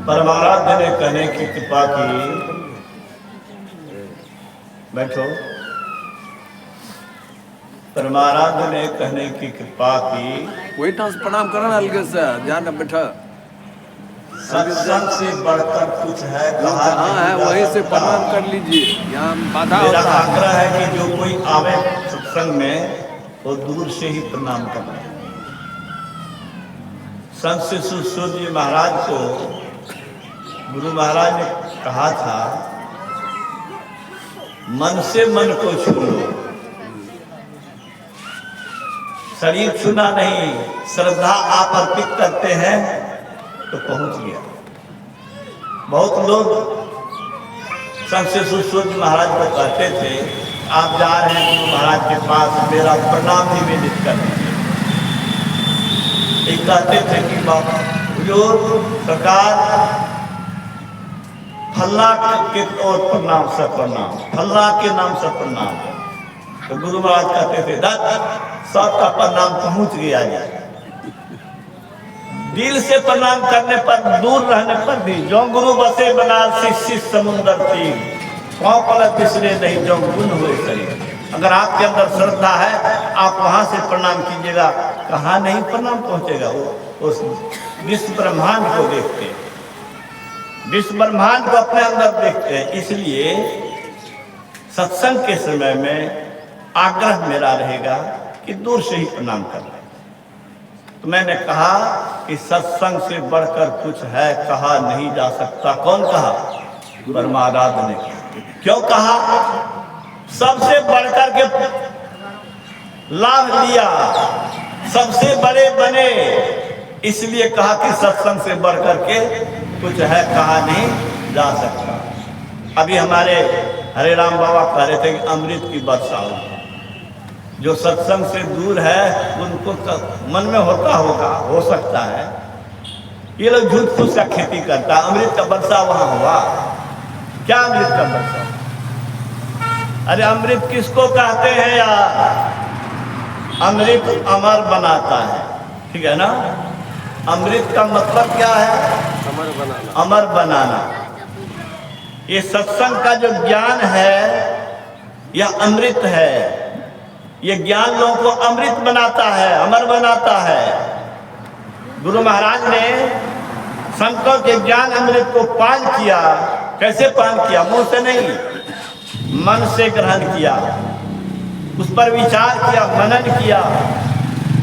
परमाराध्य ने कहने की कृपा की, बैठो। परमाराध्य ने कहने की कृपा की, वही प्रणाम करना अलग से ध्यान बैठा। सत्संग से बढ़कर कुछ है कहा हाँ है, वहीं से प्रणाम कर लीजिए, यहाँ बाधा मेरा होता है। आग्रह है कि जो कोई आवे सत्संग में वो दूर से ही प्रणाम करना। संत शिशु सूर्य महाराज को गुरु महाराज ने कहा था, मन से मन को छू लो। शरीर छूना नहीं, श्रद्धा आप अर्पित करते हैं तो पहुंच गया। बहुत लोग संत शिशु सूर्य महाराज को कहते थे, आप जा रहे हैं गुरु महाराज के पास, मेरा प्रणाम निवेदित कर दीजिए। एक कहते थे कि बाबा जो सरकार फल्ला के और प्रणाम से प्रणाम, फल्ला के नाम से प्रणाम। तो गुरु महाराज कहते थे, सबका प्रणाम पहुंच गया है। दिल से प्रणाम करने पर, दूर रहने पर भी, जो गुरु बसे बनारसी शीश समुंदर तीर, पांव पलक बिसरे नहीं जो गुण हुए शरीर। अगर आपके अंदर श्रद्धा है, आप वहां से प्रणाम कीजिएगा, कहाँ नहीं प्रणाम पहुंचेगा। वो उस विश्व ब्रह्मांड को देखते हैं, विश्व ब्रह्मांड को अपने अंदर देखते हैं। इसलिए सत्संग के समय में आग्रह मेरा रहेगा कि दूर से ही प्रणाम करना। तो मैंने कहा कि सत्संग से बढ़कर कुछ है कहा नहीं जा सकता। कौन कहा? परमाराध्य ने कहा। क्यों कहा? सबसे बढ़कर के लाभ लिया, सबसे बड़े बने, इसलिए कहा कि सत्संग से बढ़कर के कुछ है कहा नहीं जा सकता। अभी हमारे हरे राम बाबा कह रहे थे कि अमृत की वर्षा हो। जो सत्संग से दूर है उनको मन में होता होगा, हो सकता है ये लोग झूठ फूस का खेती करता। अमृत का वर्षा वहां हुआ क्या? अमृत का वर्षा? अरे अमृत किसको कहते हैं यार? अमृत अमर बनाता है, ठीक है ना? अमृत का मतलब क्या है? अमर बनाना। अमर बनाना। ये सत्संग का जो ज्ञान है यह अमृत है। ये ज्ञान लोगों को अमृत बनाता है, अमर बनाता है। गुरु महाराज ने संतों के ज्ञान अमृत को पान किया। कैसे पान किया? मुंह से नहीं, मन से ग्रहण किया, उस पर विचार किया, मनन किया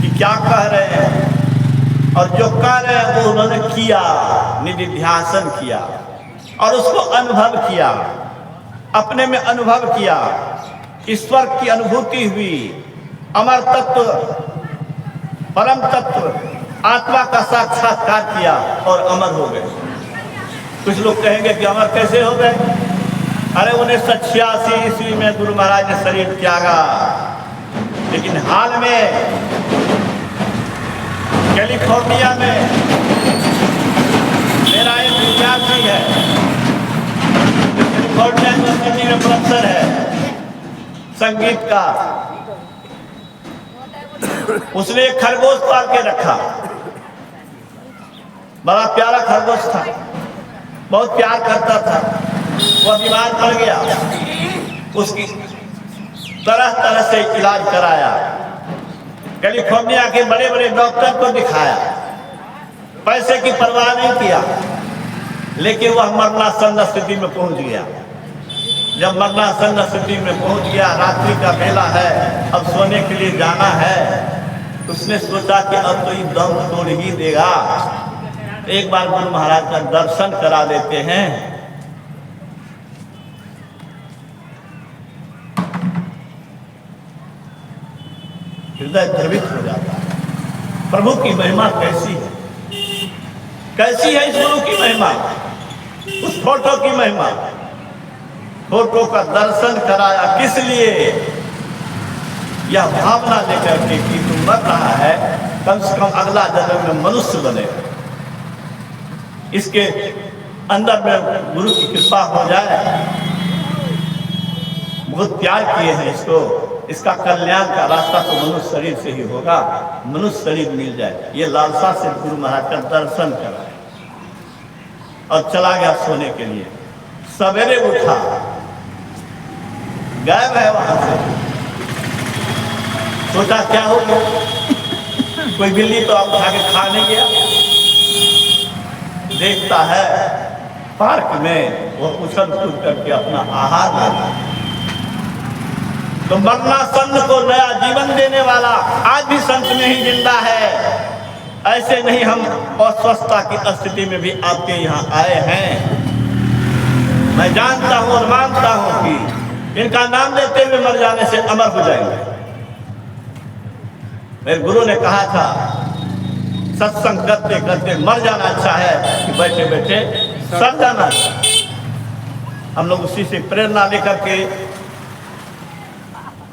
कि क्या कह रहे हैं, और जो कह रहे हैं वो उन्होंने किया, निधिध्यासन किया और उसको अनुभव किया, अपने में अनुभव किया। ईश्वर की अनुभूति हुई, अमर तत्व, परम तत्व, आत्मा का साक्षात्कार किया और अमर हो गए। कुछ लोग कहेंगे कि अमर कैसे हो गए? अरे 1986 ईस्वी में गुरु महाराज ने शरीर त्यागा, लेकिन हाल में कैलिफोर्निया में मेरा एक विद्यार्थी है, कैलिफोर्निया यूनिवर्सिटी में प्रोफेसर है संगीत का, उसने एक खरगोश पाल के रखा। बड़ा प्यारा खरगोश था, बहुत प्यार करता था। वह बीमार पड़ गया, उसकी तरह तरह से इलाज कराया, कैलिफोर्निया के बड़े बड़े डॉक्टर को दिखाया, पैसे की परवाह नहीं किया, लेकिन वह मरणासन्न स्थिति में पहुंच गया। जब मरणासन्न स्थिति में पहुंच गया, रात्रि का बेला है, अब सोने के लिए जाना है, उसने सोचा कि अब तो ये दम तोड़ ही देगा, एक बार गुरु महाराज का दर्शन करा देते हैं। हृदय द्रवित हो जाता है। प्रभु की महिमा कैसी है, कैसी है इस गुरु की महिमा, उस फोटो की महिमा। फोटो का दर्शन कराया किस लिए? यह भावना लेकर के कि तू मर रहा है, कम से कम अगला जन्म में मनुष्य बनेगा। इसके अंदर में गुरु की कृपा हो जाए। बहुत प्यार किए हैं इसको, इसका कल्याण का रास्ता तो मनुष्य शरीर से ही होगा, मनुष्य शरीर मिल जाए, ये लालसा से गुरु महाराज का दर्शन कराए। और चला गया सोने के लिए। सवेरे उठा, गायब है वहां से। सोचा क्या हो गया, कोई बिल्ली तो आप उठा के खा नहीं गया। देखता है पार्क में वो उछल कूद करके अपना आहार लाता है। तो मरना संत को नया जीवन देने वाला आज भी संत में ही जिंदा है। ऐसे नहीं हम अस्वस्थता की स्थिति में भी आपके यहाँ आए हैं। मैं जानता हूं और मानता हूं कि इनका नाम लेते हुए मर जाने से अमर हो जाएंगे। मेरे गुरु ने कहा था सत्संग करते करते मर जाना अच्छा है कि बैठे बैठे सड़ जाना। हम लोग उसी से प्रेरणा लेकर के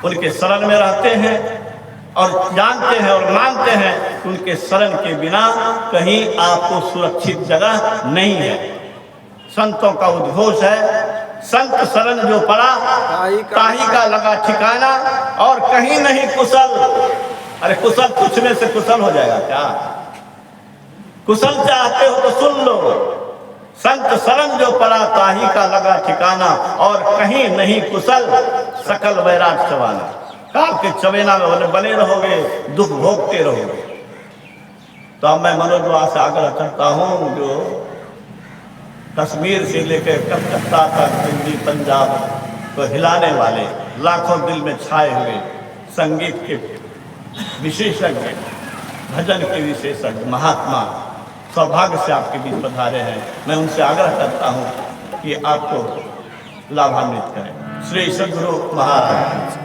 उनके शरण में रहते हैं और जानते हैं और मानते हैं कि उनके शरण के बिना कहीं आपको सुरक्षित जगह नहीं है। संतों का उद्घोष है, संत शरण जो पड़ा ताही का लगा ठिकाना और कहीं नहीं कुशल। अरे कुशल पूछने से कुशल हो जाएगा क्या? कुशल चाहते हो तो सुन लो, संत शरण जो पड़ा ताही का लगा ठिकाना और कहीं नहीं कुशल, सकल वैराग चबाना। काल के चवेना में बने रहोगे, दुख भोगते रहोगे। तो अब मैं मनोज से आग्रह करता हूं, जो कश्मीर से लेकर कलकत्ता तक दिल्ली पंजाब को हिलाने वाले लाखों दिल में छाए हुए संगीत के विशेषज्ञ, भजन के विशेषज्ञ महात्मा सौभाग्य से आपके बीच पधारे हैं। मैं उनसे आग्रह करता हूं कि आपको लाभान्वित करें। श्री सद्गुरु महाराज।